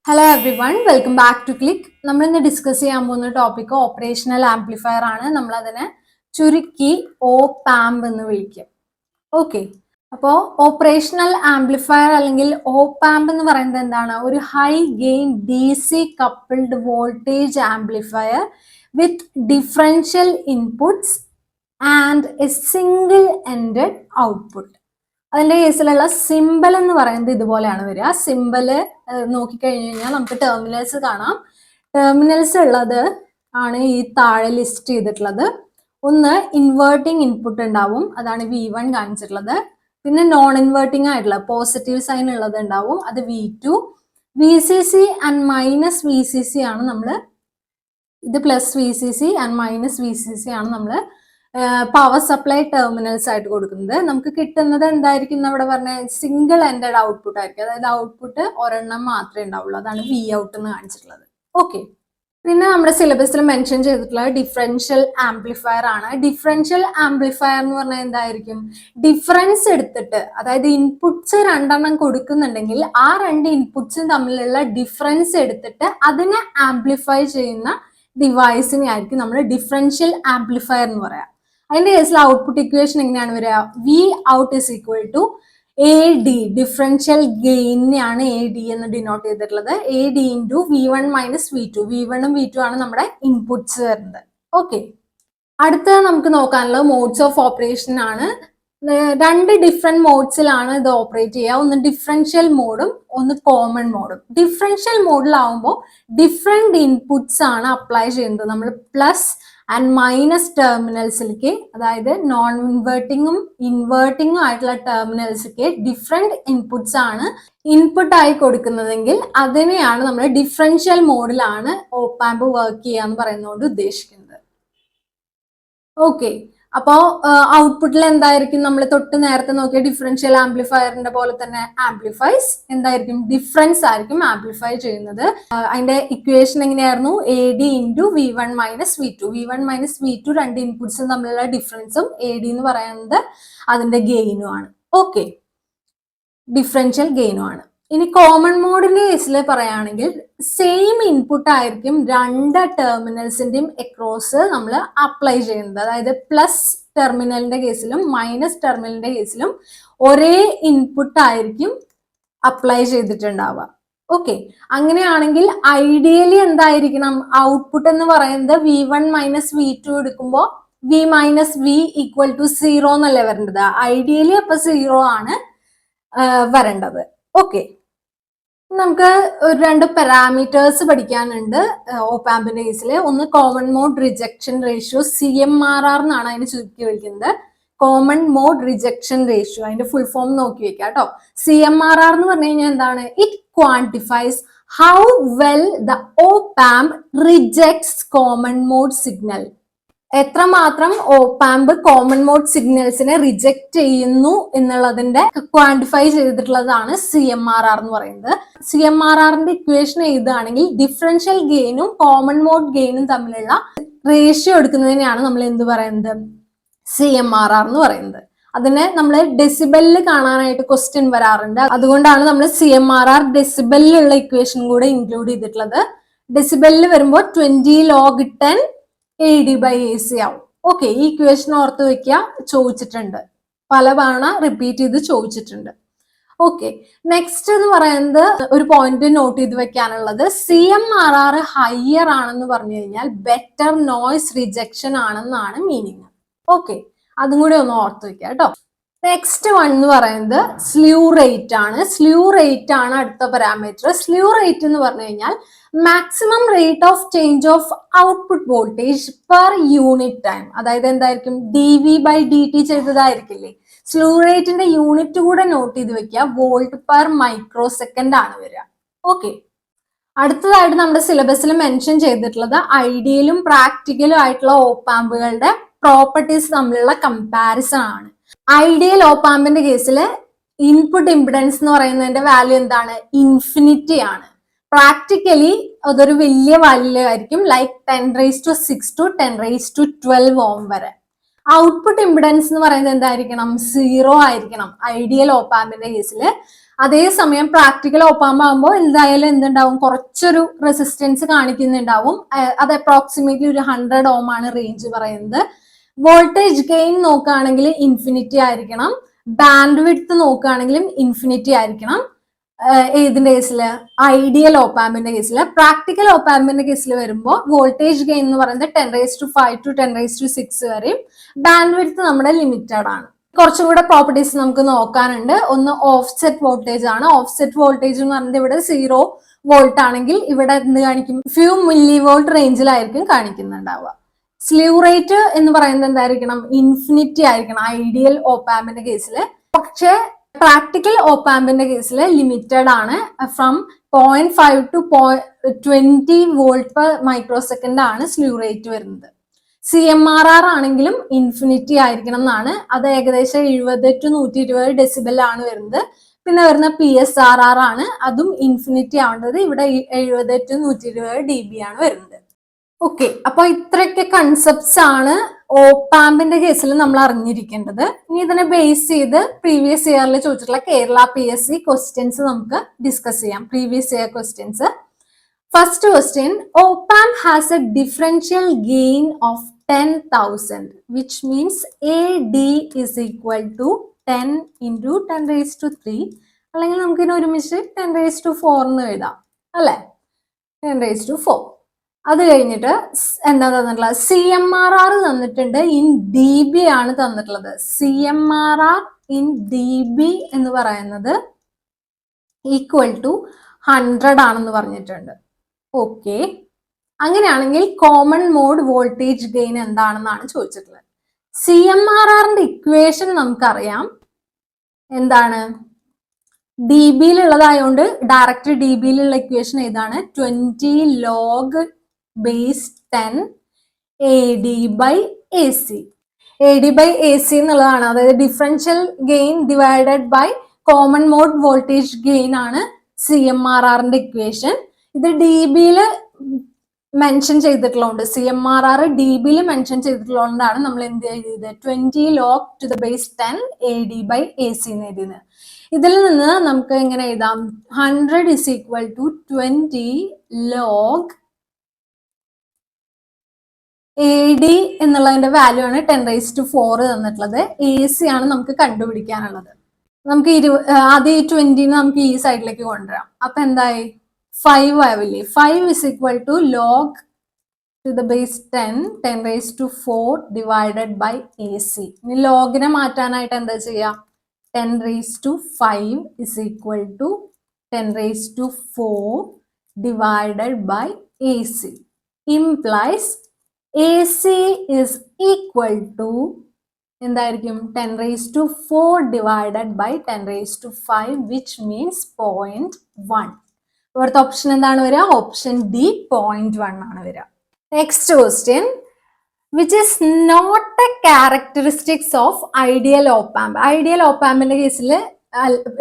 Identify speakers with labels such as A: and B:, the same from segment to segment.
A: Hello everyone, welcome back to click. നമ്മൾ ഇന്ന് discuss ചെയ്യാൻ പോകുന്ന ടോപ്പിക് ഓപ്പറേഷണൽ ആംപ്ലിഫയർ ആണ്. നമ്മൾ അതിനെ ചുരുക്കി ഓപാമ്പ് എന്ന് വിളിക്കും. ഓക്കെ, അപ്പോൾ ഓപ്പറേഷണൽ ആംപ്ലിഫയർ അല്ലെങ്കിൽ ഓപാമ്പ് എന്ന് പറയുന്നത് എന്താണ്? ഒരു high gain DC coupled voltage amplifier with differential inputs and A single ended output. അതിന്റെ കേസിലുള്ള സിമ്പൽ എന്ന് പറയുന്നത് ഇതുപോലെയാണ് വരിക. സിമ്പല് നോക്കിക്കഴിഞ്ഞു കഴിഞ്ഞാൽ നമുക്ക് ടെർമിനൽസ് കാണാം. ടെർമിനൽസ് ഉള്ളത് ആണ് ഈ താഴെ ലിസ്റ്റ് ചെയ്തിട്ടുള്ളത്. ഒന്ന് ഇൻവേർട്ടിംഗ് ഇൻപുട്ട് ഉണ്ടാവും, അതാണ് V1 കാണിച്ചിട്ടുള്ളത്. പിന്നെ നോൺ ഇൻവേർട്ടിംഗ് ആയിട്ടുള്ള പോസിറ്റീവ് സൈൻ ഉള്ളത് ഉണ്ടാവും, അത് V2. VCC and minus VCC ആണ് നമ്മൾ, ഇത് plus VCC and minus VCC ആണ് നമ്മൾ പവർ സപ്ലൈ ടെർമിനൽസ് ആയിട്ട് കൊടുക്കുന്നത്. നമുക്ക് കിട്ടുന്നത് എന്തായിരിക്കും? അവിടെ പറഞ്ഞ സിംഗിൾ എൻഡഡ് ഔട്ട്പുട്ട് ആയിരിക്കും. അതായത് ഔട്ട്പുട്ട് ഒരെണ്ണം മാത്രമേ ഉണ്ടാവുള്ളൂ, അതാണ് V ഔട്ട് എന്ന് കാണിച്ചിട്ടുള്ളത്. ഓക്കെ, പിന്നെ നമ്മുടെ സിലബസിൽ മെൻഷൻ ചെയ്തിട്ടുള്ള ഡിഫറൻഷ്യൽ ആംപ്ലിഫയർ ആണ്. ഡിഫറൻഷ്യൽ ആംപ്ലിഫയർ എന്ന് പറഞ്ഞാൽ എന്തായിരിക്കും? ഡിഫറൻസ് എടുത്തിട്ട്, അതായത് ഇൻപുട്സ് രണ്ടെണ്ണം കൊടുക്കുന്നുണ്ടെങ്കിൽ ആ രണ്ട് ഇൻപുട്സും തമ്മിലുള്ള ഡിഫറൻസ് എടുത്തിട്ട് അതിനെ ആംപ്ലിഫൈ ചെയ്യുന്ന ഡിവൈസിനെ ആയിരിക്കും നമ്മൾ ഡിഫറൻഷ്യൽ ആംപ്ലിഫയർ എന്ന് പറയാം. അതിന്റെ കേസിൽ ഔട്ട്പുട്ട് ഇക്വേഷൻ എങ്ങനെയാണ് വരിക? V out is equal to AD, differential ഗെയിനെയാണ് AD എന്ന് ഡിനോട്ട് ചെയ്തിട്ടുള്ളത്. AD into V1 minus V2. V1 ഉം V2 ആണ് നമ്മുടെ ഇൻപുട്സ് വരുന്നത്. ഓക്കെ, അടുത്തത് നമുക്ക് നോക്കാനുള്ളത് മോഡ്സ് ഓഫ് ഓപ്പറേഷൻ ആണ്. രണ്ട് ഡിഫറെന്റ് മോഡ്സിലാണ് ഇത് ഓപ്പറേറ്റ് ചെയ്യുക. ഒന്ന് ഡിഫറൻഷ്യൽ മോഡും ഒന്ന് കോമൺ മോഡും. ഡിഫറൻഷ്യൽ മോഡിലാവുമ്പോൾ ഡിഫറെന്റ് ഇൻപുട്സ് ആണ് അപ്ലൈ ചെയ്യുന്നത്. നമ്മൾ പ്ലസ് ആൻഡ് മൈനസ് ടെർമിനൽസിലേക്ക്, അതായത് നോൺ ഇൻവേർട്ടിങ്ങും ഇൻവേർട്ടിങ്ങും ആയിട്ടുള്ള ടെർമിനൽസിലേക്ക് ഡിഫറെന്റ് ഇൻപുട്സ് ആണ് ഇൻപുട്ട് ആയി കൊടുക്കുന്നതെങ്കിൽ അതിനെയാണ് നമ്മൾ ഡിഫറൻഷ്യൽ മോഡിലാണ് ഓപ്പാമ്പ് വർക്ക് ചെയ്യുക എന്ന് പറയുന്നതുകൊണ്ട് ഉദ്ദേശിക്കുന്നത്. ഓക്കെ, അപ്പോൾ ഔട്ട്പുട്ടിൽ എന്തായിരിക്കും? നമ്മൾ തൊട്ട് നേരത്തെ നോക്കിയ ഡിഫറൻഷ്യൽ ആംപ്ലിഫയറിന്റെ പോലെ തന്നെ ആംപ്ലിഫൈസ് എന്തായിരിക്കും? ഡിഫറൻസ് ആയിരിക്കും ആംപ്ലിഫൈ ചെയ്യുന്നത്. അതിന്റെ ഇക്വേഷൻ എങ്ങനെയായിരുന്നു? AD into V1 minus V2. V1 minus V2 രണ്ട് ഇൻപുട്സും തമ്മിലുള്ള ഡിഫറൻസും AD എന്ന് പറയുന്നത് അതിന്റെ ഗെയിനും ആണ്. ഓക്കെ, ഡിഫറൻഷ്യൽ ഗെയിനും ആണ്. ഇനി കോമൺ മോഡിന്റെ കേസിൽ പറയുകയാണെങ്കിൽ സെയിം ഇൻപുട്ട് ആയിരിക്കും രണ്ട് ടെർമിനൽസിന്റെയും അക്രോസ് നമ്മൾ അപ്ലൈ ചെയ്യുന്നത്. അതായത് പ്ലസ് ടെർമിനലിന്റെ കേസിലും മൈനസ് ടെർമിനലിന്റെ കേസിലും ഒരേ ഇൻപുട്ട് ആയിരിക്കും അപ്ലൈ ചെയ്തിട്ടുണ്ടാവുക. ഓക്കെ, അങ്ങനെയാണെങ്കിൽ ഐഡിയലി എന്തായിരിക്കണം? ഔട്ട്പുട്ട് എന്ന് പറയുന്നത് V1 മൈനസ് V2 എടുക്കുമ്പോൾ V minus V equal to 0 എന്നല്ലേ വരേണ്ടത്? ഐഡിയലി അപ്പൊ 0 ആണ് വരേണ്ടത്. ഓക്കെ, നമുക്ക് ഒരു രണ്ട് പാരാമീറ്റേഴ്സ് പഠിക്കാനുണ്ട് ഓപ്പാമ്പിന്റെ കേസിൽ. ഒന്ന് common mode rejection ratio, CMRR എന്നാണ് അതിന് ചുരുക്കി വിളിക്കുന്നത്. കോമൺ മോഡ് റിജക്ഷൻ റേഷ്യോ, അതിന്റെ ഫുൾ ഫോം നോക്കി വെക്കാം കേട്ടോ. CMRR എന്ന് പറഞ്ഞു കഴിഞ്ഞാൽ എന്താണ്? It quantifies how well the op amp rejects common mode signal. എത്രമാത്രം ഓപ്പാമ്പ് കോമൺ മോഡ് സിഗ്നൽസിനെ റിജക്ട് ചെയ്യുന്നു എന്നുള്ളതിന്റെ ക്വാണ്ടിഫൈ ചെയ്തിട്ടുള്ളതാണ് CMRR എന്ന് പറയുന്നത്. CMRRന്റെ ഇക്വേഷൻ എഴുതുകയാണെങ്കിൽ ഡിഫറൻഷ്യൽ ഗെയിനും കോമൺ മോഡ് ഗെയിനും തമ്മിലുള്ള റേഷ്യോ എടുക്കുന്നതിനെയാണ് നമ്മൾ എന്ത് പറയുന്നത്? CMRR എന്ന് പറയുന്നത്. അതിനെ നമ്മൾ ഡെസിബലിൽ കാണാനായിട്ട് ക്വസ്റ്റ്യൻ വരാറുണ്ട്. അതുകൊണ്ടാണ് നമ്മൾ CMRR ഡെസിബലിലുള്ള ഇക്വേഷൻ കൂടെ ഇൻക്ലൂഡ് ചെയ്തിട്ടുള്ളത്. ഡെസിബലിൽ വരുമ്പോൾ 20 log 10 AD/AC ആവും. ഓക്കെ, ഈ ഇക്വേഷൻ ഓർത്ത് വെക്കുക, ചോദിച്ചിട്ടുണ്ട്, പല തവണ റിപ്പീറ്റ് ചെയ്ത് ചോദിച്ചിട്ടുണ്ട്. ഓക്കെ, നെക്സ്റ്റ് എന്ന് പറയുന്നത് ഒരു പോയിന്റ് നോട്ട് ചെയ്ത് വെക്കാനുള്ളത്, CMRR ഹയർ ആണെന്ന് പറഞ്ഞു കഴിഞ്ഞാൽ ബെറ്റർ നോയ്സ് റിജക്ഷൻ ആണെന്നാണ് മീനിങ്. ഓക്കെ, അതും കൂടി ഒന്ന് ഓർത്ത് വെക്കുക കേട്ടോ. നെക്സ്റ്റ് വൺ എന്ന് പറയുന്നത് സ്ലീവ് റേറ്റ് ആണ്. സ്ലീവ് റേറ്റ് ആണ് അടുത്ത പാരാമീറ്റർ. സ്ലീവ് റേറ്റ് എന്ന് പറഞ്ഞു കഴിഞ്ഞാൽ maximum rate of change of output voltage per unit time. അതായത് എന്തായിരിക്കും? dV/dt ചെയ്തതായിരിക്കില്ലേ? സ്ലീവ് റേറ്റിന്റെ യൂണിറ്റ് കൂടെ നോട്ട് ചെയ്ത് വെക്കുക. വോൾട്ട് പെർ മൈക്രോ സെക്കൻഡ് ആണ് വരിക. ഓക്കെ, അടുത്തതായിട്ട് നമ്മുടെ സിലബസിൽ മെൻഷൻ ചെയ്തിട്ടുള്ളത് ഐഡിയലും പ്രാക്ടിക്കലും ആയിട്ടുള്ള ഓപ്പാമ്പുകളുടെ പ്രോപ്പർട്ടീസ് തമ്മിലുള്ള കമ്പാരിസൺ ആണ്. ഐഡിയൽ ഓപ്പാമ്പിന്റെ കേസിൽ ഇൻപുട്ട് ഇംപിഡൻസ് എന്ന് പറയുന്നതിന്റെ വാല്യൂ എന്താണ്? ഇൻഫിനിറ്റി ആണ്. പ്രാക്ടിക്കലി അതൊരു വലിയ വാല്യൂ ആയിരിക്കും, ലൈക്ക് 10⁻6 to 10⁻12 ഓം വരെ. ഔട്ട്പുട്ട് ഇംപിഡൻസ് എന്ന് പറയുന്നത് എന്തായിരിക്കണം? 0 ആയിരിക്കണം ഐഡിയൽ ഓപ്പാമ്പിന്റെ കേസിൽ. അതേസമയം പ്രാക്ടിക്കൽ ഓപ്പാമ്പ് ആകുമ്പോൾ എന്തായാലും എന്തുണ്ടാവും, കുറച്ചൊരു റെസിസ്റ്റൻസ് കാണിക്കുന്നുണ്ടാവും. അത് അപ്രോക്സിമേറ്റ്ലി ഒരു 100 ഓം ആണ് റേഞ്ച് പറയുന്നത്. വോൾട്ടേജ് ഗെയിൻ നോക്കുകയാണെങ്കിൽ ഇൻഫിനിറ്റി ആയിരിക്കണം. ബാൻഡ് വിഡ്ത്ത് നോക്കുകയാണെങ്കിലും ഇൻഫിനിറ്റി ആയിരിക്കണം. ഏതിന്റെ കേസില്? ഐഡിയൽ ഓപ്പാമ്പിന്റെ കേസില്. പ്രാക്ടിക്കൽ ഓപ്പാമ്പിന്റെ കേസിൽ വരുമ്പോൾ വോൾട്ടേജ് ഗെയിൻ എന്ന് പറയുന്നത് 10⁵5 to 10⁵6 വരെയും ബാൻഡ് വിഡ്ത്ത് നമ്മുടെ ലിമിറ്റഡ് ആണ്. കുറച്ചും കൂടെ പ്രോപ്പർട്ടീസ് നമുക്ക് നോക്കാനുണ്ട്. ഒന്ന് ഓഫ്സെറ്റ് വോൾട്ടേജ് ആണ്. ഓഫ്സെറ്റ് വോൾട്ടേജ് എന്ന് പറയുന്നത് ഇവിടെ 0 വോൾട്ട് ആണെങ്കിൽ ഇവിടെ എന്ത് കാണിക്കും? ഫ്യൂ മില്ലി വോൾട്ട് റേഞ്ചിലായിരിക്കും കാണിക്കുന്നുണ്ടാവുക. സ്ലീവ് റേറ്റ് എന്ന് പറയുന്നത് എന്തായിരിക്കണം? ഇൻഫിനിറ്റി ആയിരിക്കണം ഐഡിയൽ ഓപ്പാമ്പിന്റെ കേസിൽ. പക്ഷെ പ്രാക്ടിക്കൽ ഓപ്പാമ്പിന്റെ കേസിൽ ലിമിറ്റഡ് ആണ്. From 0.5 to 20 volt per micro second ആണ് സ്ലീവ് റേറ്റ് വരുന്നത്. CMRR ആണെങ്കിലും ഇൻഫിനിറ്റി ആയിരിക്കണം എന്നാണ്. അത് ഏകദേശം 70 to 120 ഡെസിബൽ ആണ് വരുന്നത്. പിന്നെ വരുന്ന PSRR ആണ്, അതും ഇൻഫിനിറ്റി ആവേണ്ടത്. ഇവിടെ 70 to 120 dB ആണ് വരുന്നത്. ഓക്കെ, അപ്പൊ ഇത്രയൊക്കെ കൺസെപ്റ്റ്സ് ആണ് ഓപ്പാമ്പിന്റെ കേസിൽ നമ്മൾ അറിഞ്ഞിരിക്കേണ്ടത്. ഇനി ഇതിനെ ബേസ് ചെയ്ത് പ്രീവിയസ് ഇയറിൽ ചോദിച്ചിട്ടുള്ള കേരള PSC ക്വസ്റ്റ്യൻസ് നമുക്ക് ഡിസ്കസ് ചെയ്യാം. Previous year questions. First question, op-amp has a differential gain of 10,000, which means AD is equal to 10 into 10⁻3. അല്ലെങ്കിൽ നമുക്ക് ഇതിനെ ഒരുമിച്ച് 10⁻4 എന്ന് എഴുതാം അല്ലെ? 10⁻4. അത് കഴിഞ്ഞിട്ട് എന്താ തന്നിട്ടുള്ളത്? CMRR തന്നിട്ടുണ്ട്. ഇൻ DB ആണ് തന്നിട്ടുള്ളത്. CMRR ഇൻ DB എന്ന് പറയുന്നത് ഈക്വൽ ടു 100 ആണെന്ന് പറഞ്ഞിട്ടുണ്ട്. ഓക്കെ, അങ്ങനെയാണെങ്കിൽ കോമൺ മോഡ് വോൾട്ടേജ് ഗെയിൻ എന്താണെന്നാണ് ചോദിച്ചിട്ടുള്ളത്. CMRRന്റെ ഇക്വേഷൻ നമുക്കറിയാം. എന്താണ്? DBയിലുള്ളതായതുകൊണ്ട് ഡയറക്റ്റ് DBയിലുള്ള ഇക്വേഷൻ ഏതാണ്? 20 log base 10 AD/AC. AD/AC എന്നുള്ളതാണ്. അതായത് differential gain divided by common mode voltage gain ആണ് CMRRന്റെ ഇക്വേഷൻ. ഇത് DBയിൽ മെൻഷൻ ചെയ്തിട്ടുള്ളതുകൊണ്ട്, CMRR DBയിൽ മെൻഷൻ ചെയ്തിട്ടുള്ളതുകൊണ്ടാണ് നമ്മൾ എന്ത് ചെയ്തത്? 20 log to the base 10 AD/AC എന്ന് എഴുതിയത്. ഇതിൽ നിന്ന് നമുക്ക് എങ്ങനെ എഴുതാം? 100 is equal to 20 log AD എന്നുള്ളതിന്റെ വാല്യൂ ആണ് 10⁻4 തന്നിട്ടുള്ളത്. AC ആണ് നമുക്ക് കണ്ടുപിടിക്കാനുള്ളത്. നമുക്ക് ആദ്യം ഈ 20 നമുക്ക് ഈ സൈഡിലേക്ക് കൊണ്ടുവരാം. അപ്പൊ എന്തായി? 5 ആവില്ലേ? 5 is equal to log to the base 10 10⁻4 divided by AC. ഇനി ലോഗിനെ മാറ്റാനായിട്ട് എന്താ ചെയ്യാം? 10⁻5 is equal to 10⁻4 divided by AC. Implies AC is equal to എന്തായിരിക്കും? 10⁻4 divided by 10⁻5, which means 0.1. ഇവിടുത്തെ ഓപ്ഷൻ എന്താണ് വരിക? ഓപ്ഷൻ D 0.1 ആണ് വരിക. Next question, which is not a characteristics of ideal op amp. Ideal ഓപ്പാമ്പിന്റെ കേസിൽ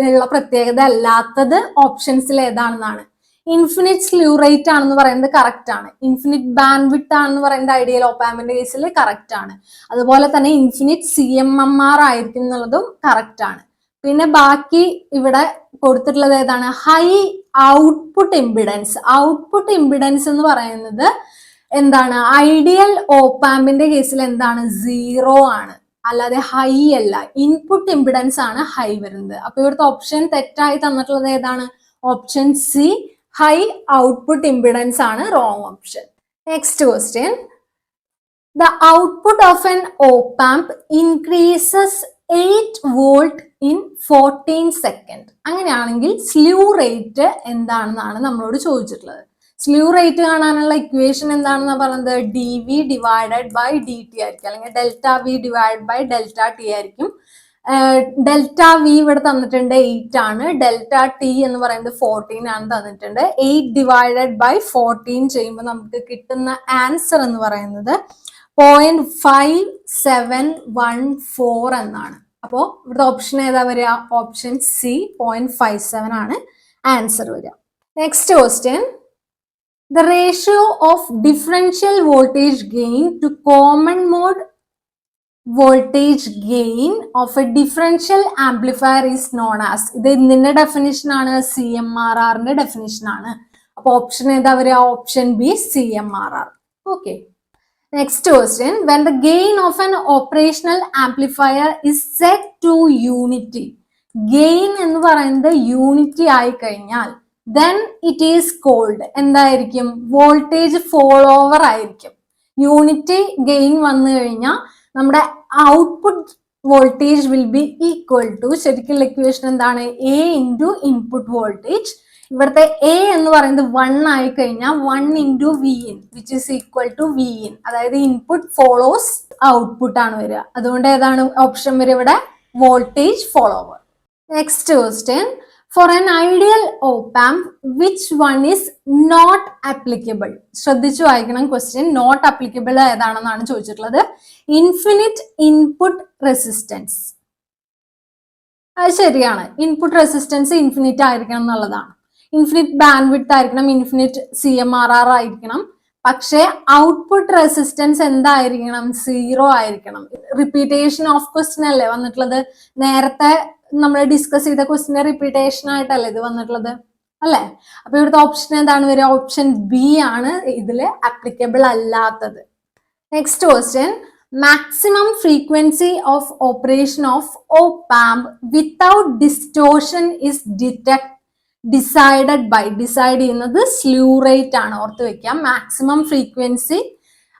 A: ഉള്ള പ്രത്യേകത അല്ലാത്തത് ഓപ്ഷൻസിൽ ഏതാണെന്നാണ്. ഇൻഫിനിറ്റ് സ്ലീവ് റേറ്റ് ആണെന്ന് പറയുന്നത് കറക്റ്റ് ആണ്. ഇൻഫിനിറ്റ് ബാൻഡ് വിഡ്ത്ത് ആണെന്ന് പറയുന്നത് ഐഡിയൽ ഓപ്പാമ്പിന്റെ കേസിൽ കറക്റ്റ് ആണ്. അതുപോലെ തന്നെ ഇൻഫിനിറ്റ് CMMR ആയിരിക്കും എന്നുള്ളതും കറക്റ്റ് ആണ്. പിന്നെ ബാക്കി ഇവിടെ കൊടുത്തിട്ടുള്ളത് ഏതാണ്? High output impedance. Output impedance എന്ന് പറയുന്നത് എന്താണ്? ഐഡിയൽ ഓപ്പാമ്പിന്റെ കേസിൽ എന്താണ്? 0 ആണ്, അല്ലാതെ ഹൈ അല്ല. ഇൻപുട്ട് ഇമ്പിഡൻസ് ആണ് ഹൈ വരുന്നത്. അപ്പൊ ഇവിടുത്തെ ഓപ്ഷൻ തെറ്റായി തന്നിട്ടുള്ളത് ഏതാണ്? Option C, high output impedance ആണ് wrong option. Next question, the output of an op amp increases 8 volt in 14 second. അങ്ങനെയാണെങ്കിൽ സ്ലീവ് റേറ്റ് എന്താണെന്നാണ് നമ്മളോട് ചോദിച്ചിട്ടുള്ളത്. സ്ലീവ് റേറ്റ് കാണാനുള്ള ഇക്വേഷൻ എന്താണെന്ന് പറയുന്നത്? DV divided by DT ആയിരിക്കും, അല്ലെങ്കിൽ ΔV divided by ΔT ആയിരിക്കും. ΔV ഇവിടെ തന്നിട്ടുണ്ട് 8 ആണ്. ΔT എന്ന് പറയുന്നത് 14 ആണ് തന്നിട്ടുണ്ട്. 8 divided by 14 ചെയ്യുമ്പോൾ നമുക്ക് കിട്ടുന്ന ആൻസർ എന്ന് പറയുന്നത് 0.5714 എന്നാണ്. അപ്പോൾ ഇവിടുത്തെ ഓപ്ഷൻ ഏതാ വരിക? ഓപ്ഷൻ C 0.57 ആണ് ആൻസർ വരിക. Next question, the ratio of differential voltage gain to common mode voltage gain of A differential amplifier is known as. ഇത് എന്തിന്റെ ഡെഫിനിഷൻ ആണ്? CMRRന്റെ ഡെഫിനിഷൻ ആണ്. അപ്പൊ ഓപ്ഷൻ ഏതാ വരിക? Option B CMRR. Okay. Next question, when the gain of an operational amplifier is set to unity, gain എന്ന് പറയുന്നത് unity ആയി കഴിഞ്ഞാൽ then it is called എന്തായിരിക്കും? വോൾട്ടേജ് ഫോളോവർ ആയിരിക്കും. യൂണിറ്റി ഗെയിൻ വന്നു കഴിഞ്ഞാൽ നമ്മുടെ output voltage will be equal to, ശരിക്കുള്ള ഇക്വേഷൻ എന്താണ്? A into input voltage. ഇവിടുത്തെ എ എന്ന് പറയുന്നത് 1 ആയി കഴിഞ്ഞാൽ 1 into V in which is equal to V in. അതായത് ഇൻപുട്ട് ഫോളോസ് ഔട്ട്പുട്ട് ആണ് വരിക. അതുകൊണ്ട് ഏതാണ് ഓപ്ഷൻ വരിക ഇവിടെ? Voltage follower. Next question, for an ideal op amp which one is not applicable. ശ്രദ്ധിച്ചു വായിക്കണം ക്വസ്റ്റ്യൻ. നോട്ട് ആപ്ലിക്കബിൾ ഏതാണെന്നാണ് ചോദിച്ചിട്ടുള്ളത്. Infinite input resistance. അത് ശരിയാണ്. ഇൻപുട്ട് റെസിസ്റ്റൻസ് ഇൻഫിനിറ്റ് ആയിരിക്കണം എന്നുള്ളതാണ്. ഇൻഫിനിറ്റ് ബാൻഡ് വിഡ്ത്ത് ആയിരിക്കണം, ഇൻഫിനിറ്റ് CMRR ആയിരിക്കണം. പക്ഷേ ഔട്ട്പുട്ട് റെസിസ്റ്റൻസ് എന്തായിരിക്കണം? 0 ആയിരിക്കണം. റിപ്പീറ്റേഷൻ ഓഫ് ക്വസ്റ്റ്യൻ അല്ലേ വന്നിട്ടുള്ളത്? നേരത്തെ നമ്മൾ ഡിസ്കസ് ചെയ്ത ക്വസ്റ്റ്യന്റെ റിപ്പീറ്റേഷൻ ആയിട്ടല്ലേ ഇത് വന്നിട്ടുള്ളത്, അല്ലേ? അപ്പൊ ഇവിടുത്തെ ഓപ്ഷൻ എന്താണ് വരിക? ഓപ്ഷൻ ബി ആണ് ഇതില് ആപ്ലിക്കബിൾ അല്ലാത്തത്. Next question, maximum frequency of operation of op-amp without distortion is decided by. Decide ചെയ്യുന്നത് സ്ലൂ റേറ്റ് ആണ്. ഓർത്ത് വെക്കാം. മാക്സിമം ഫ്രീക്വൻസി,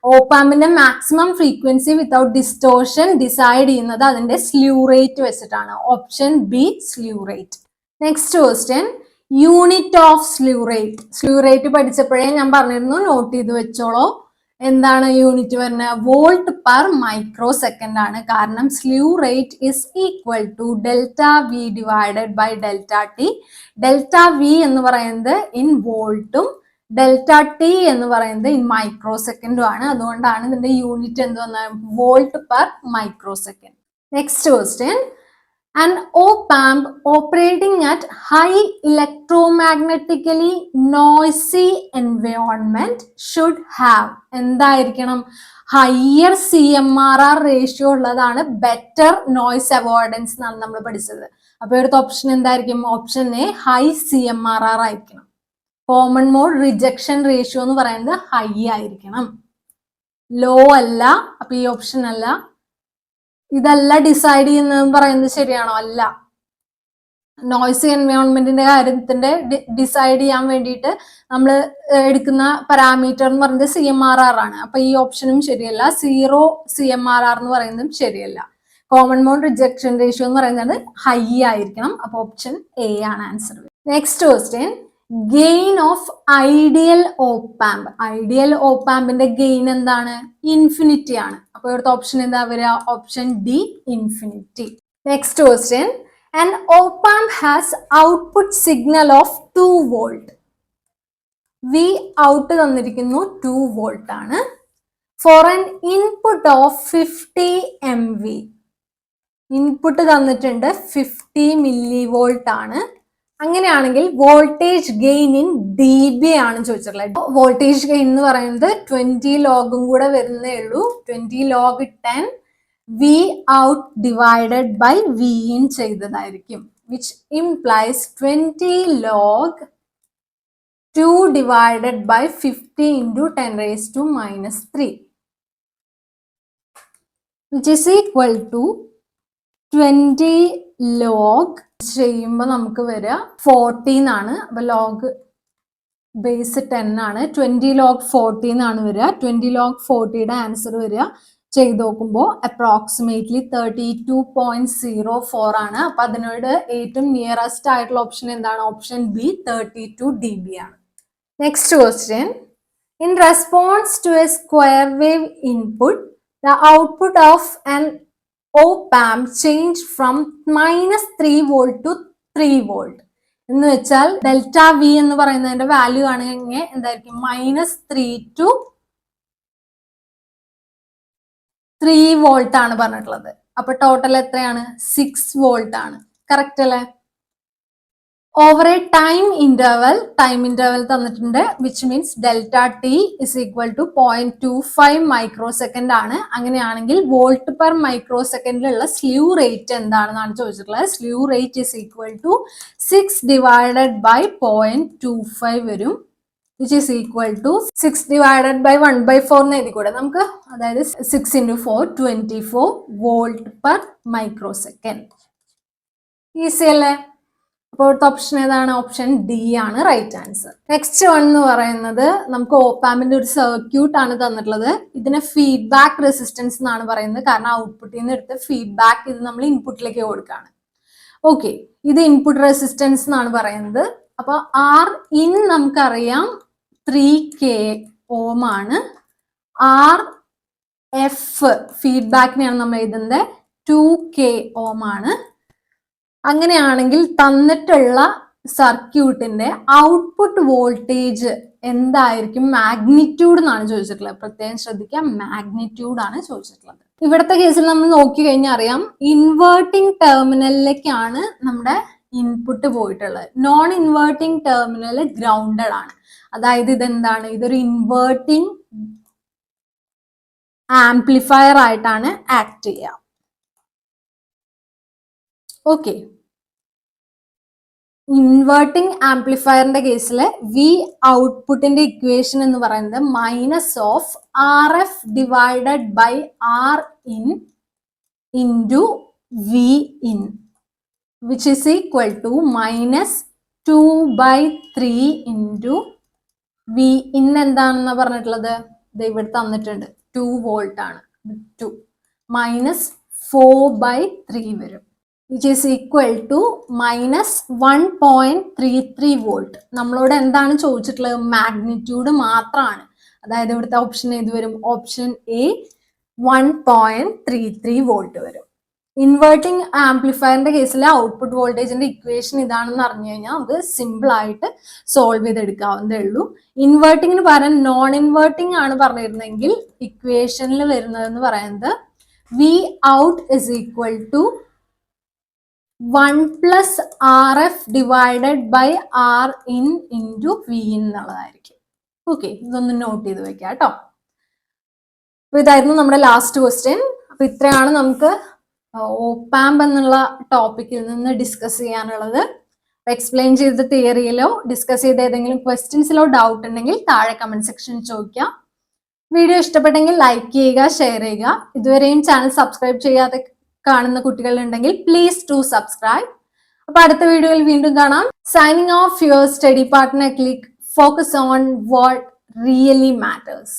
A: ഓപ്പാമ്പിന്റെ maximum frequency without distortion decide ചെയ്യുന്നത് അതിന്റെ സ്ലൂ റേറ്റ് വെച്ചിട്ടാണ്. Option B slew rate. Next question, unit of slew rate. Slew rate പഠിച്ചപ്പോഴേ ഞാൻ പറഞ്ഞിരുന്നു, നോട്ട് ചെയ്ത് വെച്ചോളൂ. എന്താണ് യൂണിറ്റ് വരുന്നത്? വോൾട്ട് പെർ മൈക്രോ സെക്കൻഡ് ആണ്. കാരണം slew rate is equal to delta V divided by delta T. Delta V എന്ന് പറയുന്നത് ഇൻ വോൾട്ടും ഡെൽറ്റ ടി എന്ന് പറയുന്നത് ഇൻ മൈക്രോ സെക്കൻഡും ആണ്. അതുകൊണ്ടാണ് ഇതിന്റെ യൂണിറ്റ് എന്ത് വന്നത്? Volt per micro second. Next question, an op-amp operating at high electromagnetically noisy environment should have എന്തായിരിക്കണം? ഹയർ CMRR റേഷ്യോ ഉള്ളതാണ് ബെറ്റർ നോയ്സ് അവോയ്ഡൻസ് എന്നാണ് നമ്മൾ പഠിച്ചത്. അപ്പൊ ഇവിടുത്തെ ഓപ്ഷൻ എന്തായിരിക്കും? ഓപ്ഷൻ എ ഹൈ CMRR ആയിരിക്കണം. കോമൺ മോഡ് റിജക്ഷൻ റേഷ്യോ എന്ന് പറയുന്നത് ഹൈ ആയിരിക്കണം, ലോ അല്ല. അപ്പൊ ഈ ഓപ്ഷൻ അല്ല. ഇതല്ല ഡിസൈഡ് ചെയ്യുന്നതെന്ന് പറയുന്നത് ശരിയാണോ? അല്ല. നോയ്സി എൻവയോൺമെന്റിന്റെ കാര്യത്തിന്റെ ഡിസൈഡ് ചെയ്യാൻ വേണ്ടിയിട്ട് നമ്മൾ എടുക്കുന്ന പാരാമീറ്റർ എന്ന് പറയുന്നത് CMRR ആണ്. അപ്പൊ ഈ ഓപ്ഷനും ശരിയല്ല. 0 CMRR എന്ന് പറയുന്നതും ശരിയല്ല. കോമൺ മോഡ് റിജക്ഷൻ റേഷ്യോ എന്ന് പറയുന്നത് ഹൈ ആയിരിക്കണം. അപ്പൊ ഓപ്ഷൻ എ ആണ് answer. Next question, gain of ideal op amp. Ideal ഓപ്പാമ്പിന്റെ ഗെയിൻ എന്താണ്? ഇൻഫിനിറ്റി ആണ്. അപ്പൊ ഇവിടുത്തെ ഓപ്ഷൻ എന്താ വരിക? Option D infinity. Next question, an op-amp has output signal of 2 volt. V out തന്നിരിക്കുന്നു 2 volt ആണ്. For an input of 50 MV. Input തന്നിട്ടുണ്ട് 50 millivolt ആണ്. അങ്ങനെയാണെങ്കിൽ വോൾട്ടേജ് ഗെയിൻ ഇൻ dB ആണ് ചോദിച്ചിട്ടുള്ളത്. വോൾട്ടേജ് ഗെയിൻ എന്ന് പറയുന്നത് 20 ലോഗും കൂടെ വരുന്നേ ഉള്ളൂ. 20 log 10 V out divided by V in ചെയ്തതായിരിക്കും, which implies 20 log 2 divided by 50 into 10 raised to minus 3, which is equal to 20 log ചെയ്യുമ്പോൾ നമുക്ക് വരിക 14 ആണ്. അപ്പൊ ലോഗ് ബേസ് 10 ആണ്. 20 log 14 ആണ് വരിക. 20 log 40യുടെ ആൻസർ വരിക ചെയ്ത് നോക്കുമ്പോൾ അപ്രോക്സിമേറ്റ്ലി 32.04 ആണ്. അപ്പൊ അതിനോട് ഏറ്റവും നിയറസ്റ്റ് ആയിട്ടുള്ള ഓപ്ഷൻ എന്താണ്? ഓപ്ഷൻ ബി 32 dB ആണ്. Next question, in response to a square wave input the output of an op-amp change from -3 volt to 3 volt. എന്ന് വെച്ചാൽ ഡെൽറ്റ വി എന്ന് പറയുന്നതിന്റെ വാല്യൂ ആണെങ്കിൽ എന്തായിരിക്കും? -3 to 3 volt ആണ് പറഞ്ഞിട്ടുള്ളത്. അപ്പൊ ടോട്ടൽ എത്രയാണ്? 6 volt ആണ്. കറക്റ്റ് അല്ലേ? ഓവർ എ ടൈം ഇന്റർവൽ തന്നിട്ടുണ്ട്, which means delta T is equal to 0.25 micro second ആണ്. അങ്ങനെയാണെങ്കിൽ വോൾട്ട് പെർ മൈക്രോ സെക്കൻഡിലുള്ള സ്ലീവ് റേറ്റ് എന്താണെന്നാണ് ചോദിച്ചിട്ടുള്ളത്. Slew rate is equal to 6 divided by 0.25 വരും, which is equal to 6 divided by 1/4 എന്ന് എഴുതിക്കൂടെ നമുക്ക്. അതായത് 6 into 4 24 volt per micro second. Easy അല്ലേ? അപ്പോൾ ഇവിടുത്തെ ഓപ്ഷൻ ഏതാണ്? ഓപ്ഷൻ ഡി ആണ് റൈറ്റ് ആൻസർ. നെക്സ്റ്റ് വൺ എന്ന് പറയുന്നത് നമുക്ക് ഓപ്പാമ്പിന്റെ ഒരു സർക്യൂട്ട് ആണ് തന്നിട്ടുള്ളത്. ഇതിനെ ഫീഡ്ബാക്ക് റെസിസ്റ്റൻസ് എന്നാണ് പറയുന്നത്, കാരണം ഔട്ട്പുട്ടിൽ നിന്ന് എടുത്ത് ഫീഡ്ബാക്ക് ഇത് നമ്മൾ ഇൻപുട്ടിലേക്ക് കൊടുക്കുകയാണ്. ഓക്കെ, ഇത് ഇൻപുട്ട് റെസിസ്റ്റൻസ് എന്നാണ് പറയുന്നത്. അപ്പൊ ആർ ഇൻ നമുക്കറിയാം 3K ഓം ആണ്. ആർ എഫ് ഫീഡ്ബാക്കിനെയാണ് നമ്മൾ എഴുതുന്നത് 2K ഓം ആണ്. അങ്ങനെയാണെങ്കിൽ തന്നിട്ടുള്ള സർക്യൂട്ടിന്റെ ഔട്ട്പുട്ട് വോൾട്ടേജ് എന്തായിരിക്കും? മാഗ്നിറ്റ്യൂഡ് എന്നാണ് ചോദിച്ചിട്ടുള്ളത്. പ്രത്യേകം ശ്രദ്ധിക്കുക, മാഗ്നിറ്റ്യൂഡ് ആണ് ചോദിച്ചിട്ടുള്ളത്. ഇവിടുത്തെ കേസിൽ നമ്മൾ നോക്കി കഴിഞ്ഞാൽ അറിയാം, ഇൻവേർട്ടിംഗ് ടെർമിനലിലേക്കാണ് നമ്മുടെ ഇൻപുട്ട് പോയിട്ടുള്ളത്. നോൺ ഇൻവേർട്ടിംഗ് ടെർമിനൽ ഗ്രൗണ്ടഡ് ആണ്. അതായത് ഇതെന്താണ്? ഇതൊരു ഇൻവേർട്ടിംഗ് ആംപ്ലിഫയർ ആയിട്ടാണ് ആക്ട് ചെയ്യുക. ഓക്കെ, ഇൻവേർട്ടിംഗ് ആംപ്ലിഫയറിന്റെ കേസിൽ വി ഔട്ട്പുട്ടിന്റെ ഇക്വേഷൻ എന്ന് പറയുന്നത് minus of R F divided by R in into V in, which is equal to minus 2/3 into V in. എന്താണെന്ന് പറഞ്ഞിട്ടുള്ളത്? ഇത് ഇവിടെ തന്നിട്ടുണ്ട്, 2 വോൾട്ട് ആണ്. 2 മൈനസ് 4/3 വരും, which is equal to minus 1.33 volt. നമ്മളോട് എന്താണ് ചോദിച്ചിട്ടുള്ളത്? മാഗ്നിറ്റ്യൂഡ് മാത്രമാണ്. അതായത് ഇവിടുത്തെ ഓപ്ഷൻ ഏത് വരും? ഓപ്ഷൻ എ 1.33 വോൾട്ട് വരും. ഇൻവേർട്ടിംഗ് ആംപ്ലിഫയറിന്റെ കേസിലെ ഔട്ട്പുട്ട് വോൾട്ടേജിന്റെ ഇക്വേഷൻ ഇതാണെന്ന് അറിഞ്ഞു കഴിഞ്ഞാൽ നമുക്ക് സിമ്പിൾ ആയിട്ട് സോൾവ് ചെയ്തെടുക്കാവുന്നതേ ഉള്ളൂ. ഇൻവേർട്ടിങ്ങിന് പകരം നോൺ ഇൻവേർട്ടിംഗ് ആണ് പറഞ്ഞിരുന്നെങ്കിൽ ഇക്വേഷനിൽ വരുന്നതെന്ന് പറയുന്നത് V out is equal to 1 plus RF divided by R in into V in എന്നുള്ളതായിരിക്കും. ഓക്കെ, ഇതൊന്ന് നോട്ട് ചെയ്ത് വെക്കാം കേട്ടോ. അപ്പൊ ഇതായിരുന്നു നമ്മുടെ ലാസ്റ്റ് ക്വസ്റ്റ്യൻ. അപ്പൊ ഇത്രയാണ് നമുക്ക് ഓപ്പാമ്പ് എന്നുള്ള ടോപ്പിക്കിൽ നിന്ന് ഡിസ്കസ് ചെയ്യാനുള്ളത്. എക്സ്പ്ലെയിൻ ചെയ്ത തിയറിയിലോ ഡിസ്കസ് ചെയ്ത ഏതെങ്കിലും ക്വസ്റ്റ്യൻസിലോ ഡൗട്ട് ഉണ്ടെങ്കിൽ താഴെ കമന്റ് സെക്ഷനിൽ ചോദിക്കാം. വീഡിയോ ഇഷ്ടപ്പെട്ടെങ്കിൽ ലൈക്ക് ചെയ്യുക, ഷെയർ ചെയ്യുക. ഇതുവരെയും ചാനൽ സബ്സ്ക്രൈബ് ചെയ്യാതെ കാണുന്ന കുട്ടികളുണ്ടെങ്കിൽ പ്ലീസ് ടു സബ്സ്ക്രൈബ്. അപ്പൊ അടുത്ത വീഡിയോയിൽ വീണ്ടും കാണാം. Signing off your study partner click. Focus on what really matters.